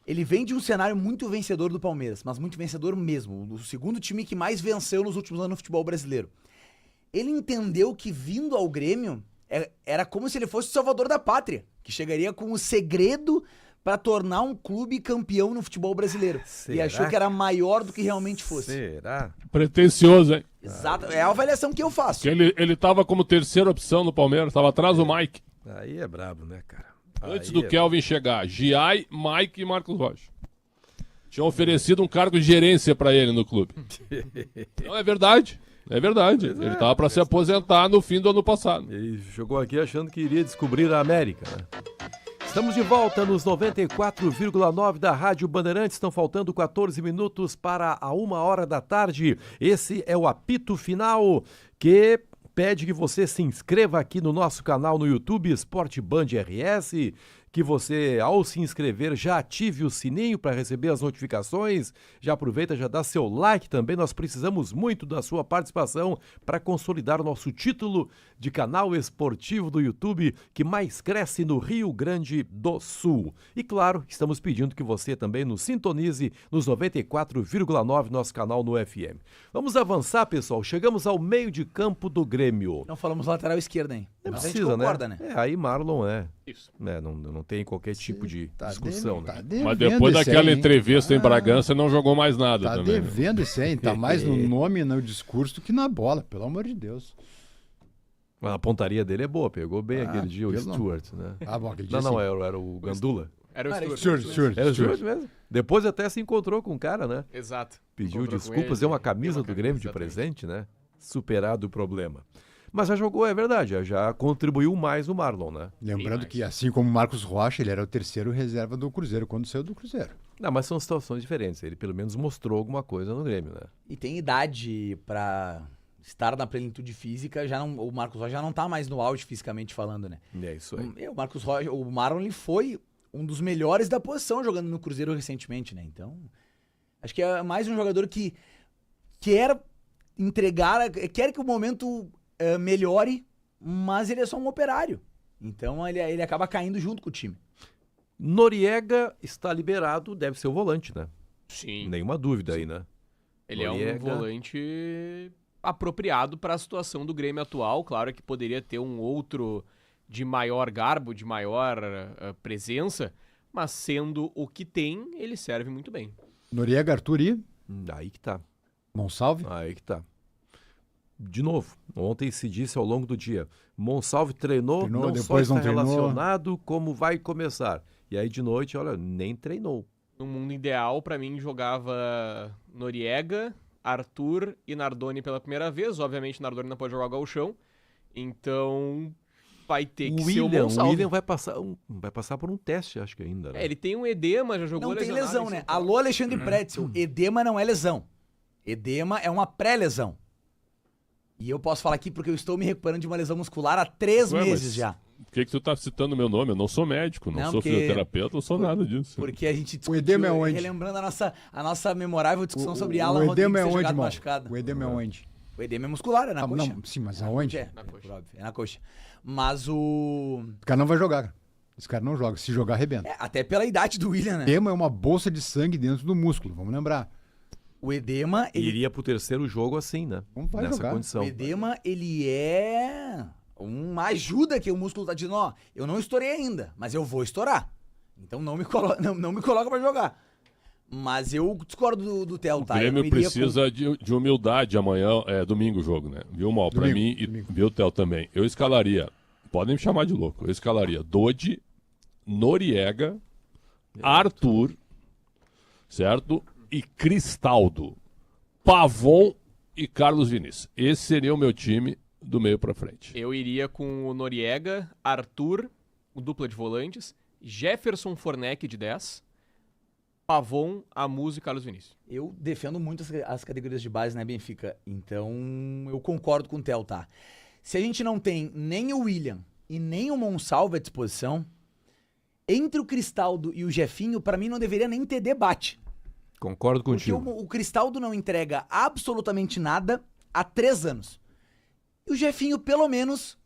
ele vem de um cenário muito vencedor do Palmeiras, mas muito vencedor mesmo. O segundo time que mais venceu nos últimos anos no futebol brasileiro. Ele entendeu que vindo ao Grêmio era como se ele fosse o salvador da pátria, que chegaria com o segredo para tornar um clube campeão no futebol brasileiro. Será? E achou que era maior do que realmente fosse. Será? Pretencioso, hein? Exato. É a avaliação que eu faço. Que ele tava como terceira opção no Palmeiras, tava atrás do Mike. Aí é brabo, né, cara? Antes Aí do Kelvin chegar, Giai, Mike e Marcos Rocha. Tinham oferecido um cargo de gerência pra ele no clube. Não, é verdade. É verdade. Ele tava pra se aposentar no fim do ano passado. Ele jogou aqui achando que iria descobrir a América, né? Estamos de volta nos 94,9 da Rádio Bandeirantes. Estão faltando 14 minutos para a 1h da tarde. Esse é o apito final que pede que você se inscreva aqui no nosso canal no YouTube, Sport Band RS. Que você, ao se inscrever, já ative o sininho para receber as notificações. Já aproveita, já dá seu like também. Nós precisamos muito da sua participação para consolidar o nosso título de canal esportivo do YouTube que mais cresce no Rio Grande do Sul. E claro, estamos pedindo que você também nos sintonize nos 94,9 nosso canal no FM. Vamos avançar, pessoal. Chegamos ao meio de campo do Grêmio. Não falamos lateral esquerda, hein? Não Mas precisa, a gente concorda, né? Aí Marlon Isso. não tem qualquer tipo de discussão, né? Mas depois daquela entrevista em Bragança, não jogou mais nada Tá também. devendo esse aí, tá mais no nome e no discurso do que na bola, pelo amor de Deus. A pontaria dele é boa, pegou bem Ah, aquele dia o pelo não. Stuart, né? Ah, bom, aquele dia Não, sim. era o Gandula. Era o Stuart. Stuart. Era o Stuart mesmo. Depois até se encontrou com o cara, né? Exato. Pediu Encontrou com desculpas, ele, deu uma camisa deu do Grêmio de exatamente. presente, né? Superado o problema. Mas já jogou, é verdade, já contribuiu mais o Marlon, né? Lembrando mais. que, assim como o Marcos Rocha, ele era o terceiro reserva do Cruzeiro quando saiu do Cruzeiro. Não, mas são situações diferentes. Ele pelo menos mostrou alguma coisa no Grêmio, né? E tem idade pra estar na plenitude física, o Marcos Rocha já não tá mais no auge fisicamente falando, né? É isso aí. O Marcos Rocha, o Marlon ele foi um dos melhores da posição jogando no Cruzeiro recentemente, né? Então, acho que é mais um jogador que quer entregar, quer que o momento melhore, mas ele é só um operário. Então ele acaba caindo junto com o time. Noriega está liberado, deve ser o volante, né? Sim. Nenhuma dúvida aí, né? Ele é Noriega. um volante apropriado para a situação do Grêmio atual. Claro que poderia ter um outro de maior garbo, de maior presença, mas sendo o que tem, ele serve muito bem. Noriega, Arthur e Aí que tá. Monsalve. Aí que tá. De novo, ontem se disse ao longo do dia, Monsalve treinou não depois só não está treinou. relacionado como vai começar. E aí de noite, olha, nem treinou. No mundo ideal, para mim, jogava Noriega, Arthur e Nardoni pela primeira vez. Obviamente, Nardoni não pode jogar o gauchão. Então, vai ter que ser o O Monsalve. William vai passar por um teste, acho que ainda, né? Ele tem um edema, já jogou Não tem lesionado lesão, em né? São Paulo. Alô, Alexandre Pretzel. Edema não é lesão. Edema é uma pré-lesão. E eu posso falar aqui porque eu estou me recuperando de uma lesão muscular há 3 Ué, meses mas já. Por que tu tá citando meu nome? Eu não sou médico, não Não, sou porque- fisioterapeuta, não sou nada disso. Porque a gente discutiu, edema é onde? relembrando a nossa memorável discussão sobre Alan o edema Rodrigues é ter onde, jogado mal? machucado. O edema é onde? O edema é muscular, é na coxa. Não, sim, mas aonde? É, Na coxa. óbvio, é na coxa. Mas o... O cara não vai jogar, cara. Esse cara não joga. Se jogar, arrebenta. até pela idade do William, né? Edema é uma bolsa de sangue dentro do músculo, vamos lembrar. O edema, E iria pro terceiro jogo assim, né? Não vai Nessa jogar. condição. o edema, ele é uma ajuda que o músculo tá dizendo, ó, eu não estourei ainda, mas eu vou estourar. Então não me coloca pra jogar. Mas eu discordo do Theo, O tá? Eu Grêmio não iria precisa de humildade amanhã, domingo o jogo, né? Viu, Mal? Pra Domingo, mim, domingo. e viu, Theo, também. Eu escalaria, podem me chamar de louco, eu escalaria Dodi, Noriega, Arthur, certo? E Cristaldo, Pavon e Carlos Vinícius. Esse seria o meu time do meio pra frente. Eu iria com o Noriega, Arthur, o dupla de volantes, Jefferson Fornec de 10, Pavon, Amuso e Carlos Vinícius. Eu defendo muito as categorias de base, né, Benfica? Então, eu concordo com o Theo, tá? Se a gente não tem nem o William e nem o Monsalve à disposição, entre o Cristaldo e o Jefinho, pra mim não deveria nem ter debate. Concordo Porque contigo. o Cristaldo não entrega absolutamente nada há 3 anos. E o Jefinho, pelo menos,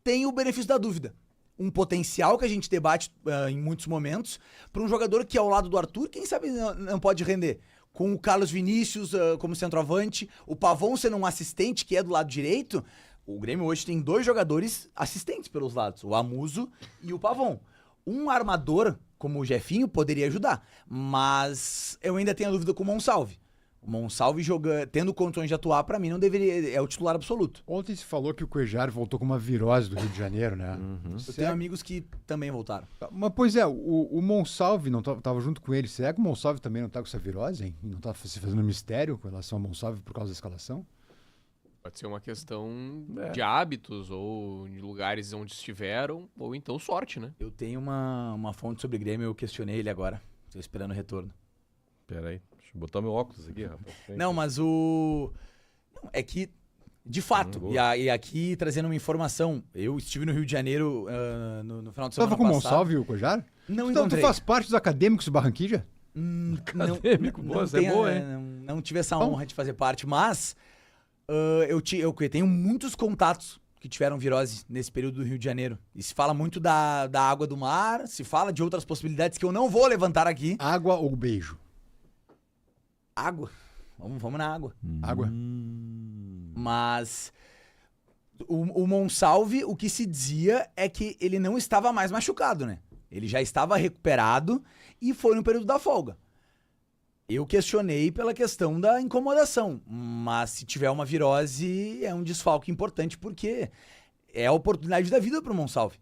tem o benefício da dúvida. Um potencial que a gente debate em muitos momentos para um jogador que, ao lado do Arthur, quem sabe não pode render. Com o Carlos Vinícius como centroavante, o Pavon sendo um assistente que é do lado direito, o Grêmio hoje tem 2 jogadores assistentes pelos lados, o Amuso e o Pavon. Um armador como o Jefinho poderia ajudar, mas eu ainda tenho a dúvida com o Monsalve. O Monsalve tendo condições de atuar, pra mim, não deveria. É o titular absoluto. Ontem se falou que o Cuejar voltou com uma virose do Rio de Janeiro, né? Eu tenho amigos que também voltaram. Mas, pois é, o Monsalve não tava junto com ele. Será que o Monsalve também não tá com essa virose, hein? Não tá se fazendo mistério com relação ao Monsalve por causa da escalação? Pode ser uma questão de hábitos ou de lugares onde estiveram, ou então sorte, né? Eu tenho uma fonte sobre Grêmio, eu questionei ele agora. Tô esperando o retorno. Pera aí, deixa eu botar meu óculos aqui, rapaz. Não, mas o... Não, é que, de fato, e aqui trazendo uma informação, eu estive no Rio de Janeiro no final de semana Tava com o passado. Monsalve e o Cuejar? Não Tu encontrei. faz parte dos acadêmicos do Barranquilla? Acadêmico, boa, essa é tenho, boa, hein? Não tive essa honra de fazer parte, mas eu tenho muitos contatos que tiveram virose nesse período do Rio de Janeiro. E se fala muito da água do mar, se fala de outras possibilidades que eu não vou levantar aqui. Água ou beijo? Água. Vamos na água. Água. Mas o Monsalve, o que se dizia é que ele não estava mais machucado, né? Ele já estava recuperado e foi no período da folga. Eu questionei pela questão da incomodação, mas se tiver uma virose é um desfalque importante porque é a oportunidade da vida pro Monsalve,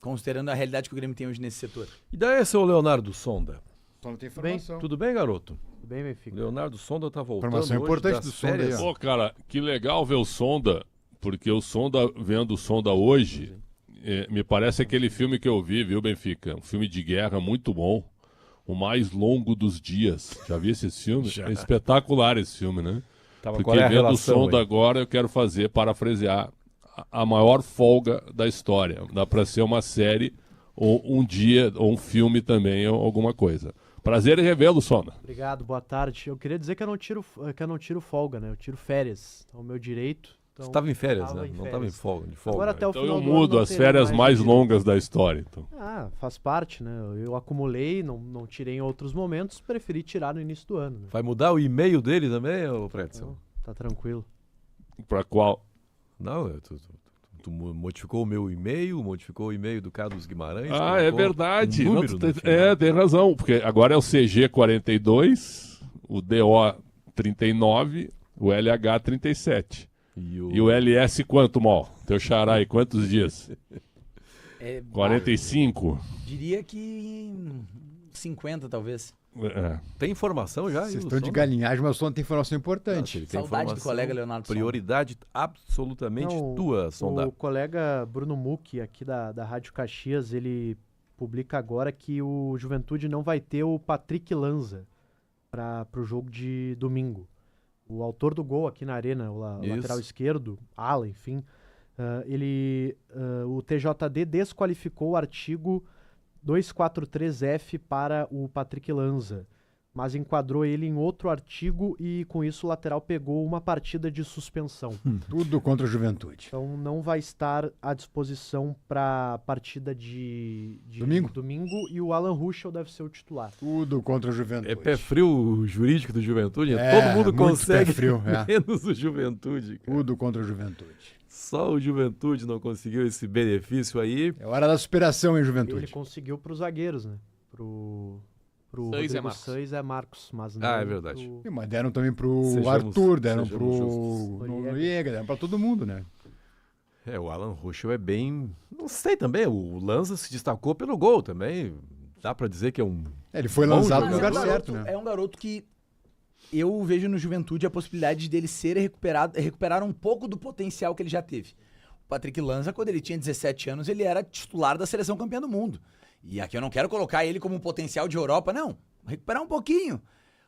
considerando a realidade que o Grêmio tem hoje nesse setor. E daí, seu Leonardo Sonda? Só não tem bem. informação. Tudo bem, garoto? Tudo bem, Benfica? Leonardo Sonda tá voltando Informação hoje importante das do Sonda aí, férias. ó. Pô, cara, que legal ver o Sonda, porque o Sonda, vendo o Sonda hoje, me parece aquele filme que eu vi, viu, Benfica? Um filme de guerra muito bom. O Mais Longo dos Dias. Já vi esse filme? Já. É espetacular esse filme, né? Tava, Porque qual é a vendo o relação Sonda aí? agora, eu quero parafrasear, a maior folga da história. Dá pra ser uma série, ou um dia, ou um filme também, ou alguma coisa. Prazer em revê-lo, Sonda. Obrigado, boa tarde. Eu queria dizer que eu não tiro folga, né? Eu tiro férias. É o meu direito. Então, Você tava em férias, tava né? em Não férias. tava em folga, de folga. Agora até o Então final eu do ano mudo não as terei férias mais direito. longas da história. Então. Ah, faz parte, né? Eu acumulei, não tirei em outros momentos, preferi tirar no início do ano. Né? Vai mudar o e-mail dele também, ô Predson? Então, tá tranquilo. Pra qual? Não, tu modificou o meu e-mail, modificou o e-mail do Carlos Guimarães. Ah, é colocou verdade. um Não, número tu no tem, final. tem razão. Porque agora é o CG42, o DO39, o LH37. E E o LS quanto, Mal? Teu xará aí, quantos dias? É, 45? diria que 50, talvez. É. Tem informação já? aí Vocês do estão de Sonda? galinhagem, mas o Sonda tem informação Não, importante. se ele tem Saudade do informação, colega Leonardo Sonda. Prioridade absolutamente Não, tua, Sonda. O colega Bruno Mucchi, aqui da Rádio Caxias, ele publica agora que o Juventude não vai ter o Patrick Lanza para o jogo de domingo. O autor do gol aqui na arena, o Isso. lateral esquerdo, ala, enfim, o TJD desqualificou o artigo 243F para o Patrick Lanza, mas enquadrou ele em outro artigo e com isso o lateral pegou uma partida de suspensão. Tudo contra a Juventude. Então não vai estar à disposição para a partida de Domingo? E o Alan Ruschel deve ser o titular. Tudo contra a Juventude. É pé frio o jurídico do Juventude? É, Todo mundo muito consegue, pé frio, é. menos o Juventude. Cara. Tudo contra a Juventude. Só o Juventude não conseguiu esse benefício aí. É hora da superação, hein, Ele Juventude? conseguiu para os zagueiros, né? Pro Sainz Rodrigo é Marcos. Sainz é Marcos, mas não Ah, é verdade. pro- Sim, mas deram também pro Sejamos- Arthur, deram sejamos pro justos. Noriega, deram pra todo mundo, né? É, o Alan Ruschel é bem... Não sei também, o Lanza se destacou pelo gol também. Dá pra dizer que é um... Ele foi Bom lançado jogo. no Mas lugar é um certo, garoto- né? É um garoto que eu vejo no Juventude a possibilidade dele ser recuperar um pouco do potencial que ele já teve. O Patrick Lanza, quando ele tinha 17 anos, ele era titular da seleção campeã do mundo. E aqui eu não quero colocar ele como um potencial de Europa, não. Recuperar um pouquinho.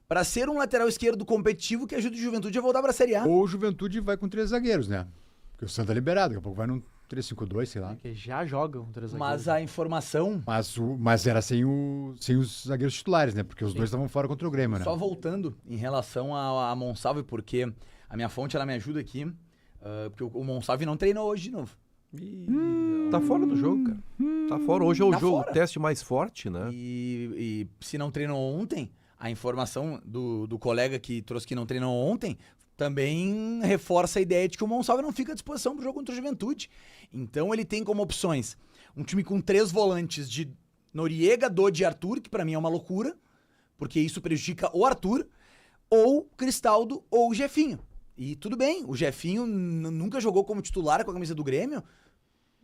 Pra ser um lateral esquerdo competitivo que ajude o Juventude a voltar pra Série A. Ou o Juventude vai com 3 zagueiros, né? Porque o Santa é liberado, daqui a pouco vai num 3-5-2, sei lá. que já jogam três Mas zagueiros. a informação, Mas era sem os zagueiros titulares, né? Porque os dois estavam fora contra o Grêmio, né? só voltando em relação a Monsalve, porque a minha fonte ela me ajuda aqui, porque o Monsalve não treinou hoje de novo. Tá fora do jogo, cara. Tá fora. Hoje é o Tá jogo, fora. o teste mais forte, né? E se não treinou ontem, a informação do colega que trouxe que não treinou ontem também reforça a ideia de que o Monsalve não fica à disposição pro jogo contra o Juventude. Então ele tem como opções um time com 3 volantes de Noriega, Dodi e Arthur, que pra mim é uma loucura, porque isso prejudica o Arthur, ou Cristaldo ou o Jefinho. E tudo bem, o Jefinho nunca jogou como titular com a camisa do Grêmio,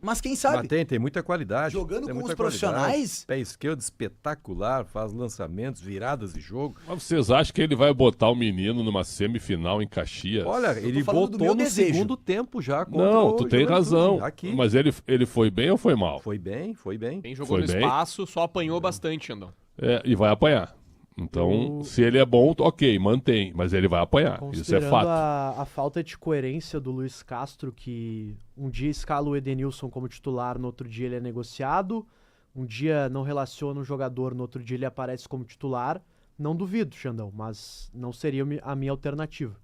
mas quem sabe? Mas tem muita qualidade. Jogando tem com muita os profissionais? qualidade. Pé esquerdo espetacular, faz lançamentos, viradas de jogo. Mas vocês acham que ele vai botar o menino numa semifinal em Caxias? Olha, ele falando do meu voltou no desejo. segundo tempo já contra Não, o tu tem Juventude. razão. Aqui. Mas ele foi bem ou foi mal? Foi bem, foi bem. Quem jogou Foi no bem? espaço só apanhou bastante, Xandão. É, e vai apanhar. Então, O- se ele é bom, ok, mantém. Mas ele vai apanhar. Isso é Considerando fato. a falta de coerência do Luiz Castro, que um dia escala o Edenilson como titular, no outro dia ele é negociado, um dia não relaciona o jogador, no outro dia ele aparece como titular, não duvido, Xandão, mas não seria a minha alternativa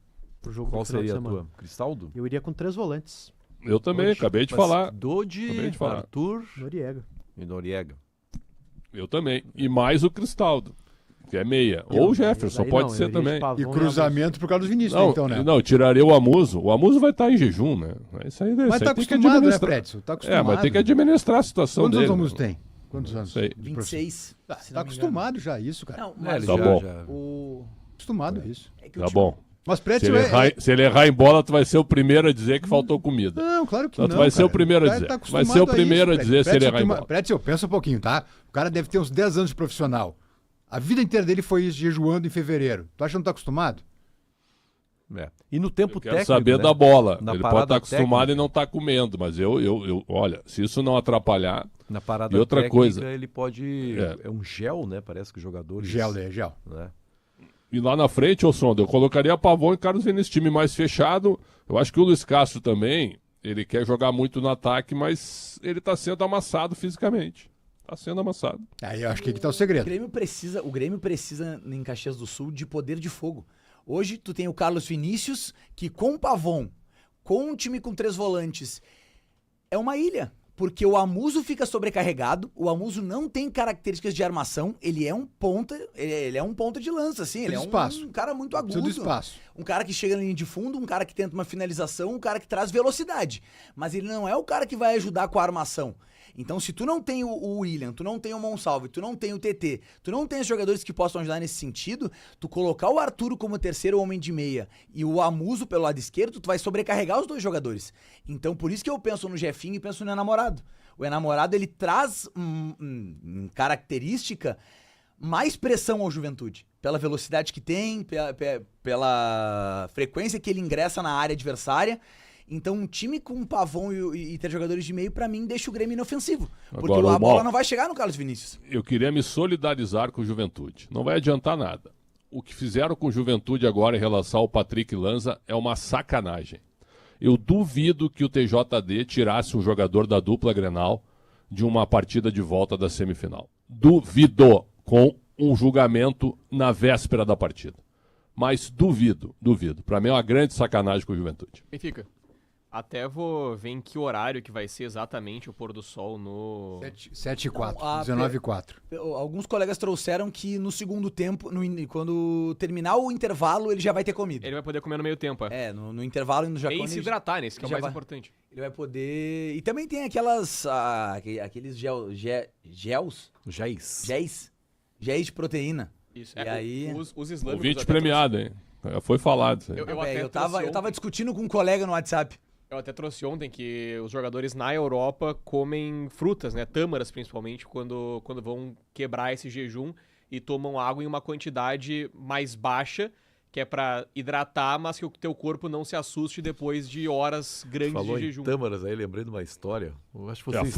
pro jogo Qual do final de seria a semana. tua? Cristaldo? Eu iria com 3 volantes, Eu também, Hoje. acabei de Mas falar. Dodi, Acabei de falar. Arthur Noriega. e Noriega. Eu também. E mais o Cristaldo, que é meia. Ou o Jefferson, Daí pode não, eu ser iria de também. Pavão E Amorim. cruzamento por causa do Vinícius, Não, então, né? não, tiraria o Amuso. O Amuso vai estar em jejum, né? Isso aí, Mas isso aí tá tem que acostumado, né, administrar. Predson? Tá acostumado. É, mas tem que administrar a situação Quantos dele. anos o Amuso né? tem? Quantos anos? Sei. 26. Tá, se tá não me engano. acostumado já a isso, cara. Não, É, mas ele Tá já- bom. já- o... Acostumado a isso. É que Tá o time- bom. Mas Se Pretzel ele errar em bola, tu vai ser o primeiro a dizer que faltou comida. Não, claro que Então, não. tu vai ser o cara. primeiro a cara dizer. tá Vai ser o acostumado primeiro a isso, dizer se ele errar em bola. Pretzel, pensa um pouquinho, tá? O cara deve ter uns 10 anos de profissional. A vida inteira dele foi jejuando em fevereiro. Tu acha que não tá acostumado? É. E no tempo Eu quero técnico, saber né? da bola. Na Ele parada pode estar acostumado técnica. e não estar comendo, mas olha, se isso não atrapalhar. Na parada E outra técnica, coisa. ele pode... É. É um gel, né? Parece que os jogadores... Gel. Né? E lá na frente, ô Sonda, eu colocaria Pavão e Carlos Vinícius, time mais fechado. Eu acho que o Luiz Castro também, ele quer jogar muito no ataque, mas ele tá sendo amassado fisicamente. Tá sendo amassado. Aí eu acho que aqui tá o O segredo. Grêmio precisa em Caxias do Sul de poder de fogo. Hoje tu tem o Carlos Vinícius, que com o Pavon, com um time com 3 volantes, é uma ilha. Porque o Amuso fica sobrecarregado, o Amuso não tem características de armação, ele é um ponta, ele é um ponta de lança, assim, ele é espaço. um cara muito agudo. Precisa do espaço. Um cara que chega na linha de fundo, um cara que tenta uma finalização, um cara que traz velocidade. Mas ele não é o cara que vai ajudar com a armação. Então, se tu não tem o William, tu não tem o Monsalve, tu não tem o TT, tu não tem os jogadores que possam ajudar nesse sentido, tu colocar o Arturo como terceiro homem de meia e o Amuso pelo lado esquerdo, tu vai sobrecarregar os dois jogadores. Então, por isso que eu penso no Jefinho e penso no Enamorado. O Enamorado, ele traz característica mais pressão ao Juventude. Pela velocidade que tem, pela frequência que ele ingressa na área adversária. Então, um time com Pavon e 3 jogadores de meio, pra mim, deixa o Grêmio inofensivo. Porque Agora, a bola não vai chegar no Carlos Vinícius. Eu queria me solidarizar com o Juventude. Não vai adiantar nada. O que fizeram com o Juventude agora em relação ao Patrick Lanza é uma sacanagem. Eu duvido que o TJD tirasse um jogador da dupla Grenal de uma partida de volta da semifinal. Duvido, com um julgamento na véspera da partida. Mas duvido. Pra mim é uma grande sacanagem com o Juventude. Benfica. Até vou ver em que horário que vai ser exatamente o pôr do sol no... 7-4, Não, 19-4. Alguns colegas trouxeram que no segundo tempo, quando terminar o intervalo, ele já vai ter comido. Ele vai poder comer no meio tempo, No intervalo e no Jacone. E se hidratar, nesse que é o já mais vai. importante. Ele vai poder... E também tem aqueles géis de proteína. Isso. E aí... Os islâmicos... Ouvinte até premiado, hein? Foi falado isso aí. Eu tava discutindo com um colega no WhatsApp. Eu até trouxe ontem que os jogadores na Europa comem frutas, né? Tâmaras, principalmente, quando vão quebrar esse jejum e tomam água em uma quantidade mais baixa, que é pra hidratar, mas que o teu corpo não se assuste depois de horas grandes Falou de em jejum. tâmaras aí, lembrei de uma história. Eu acho que vocês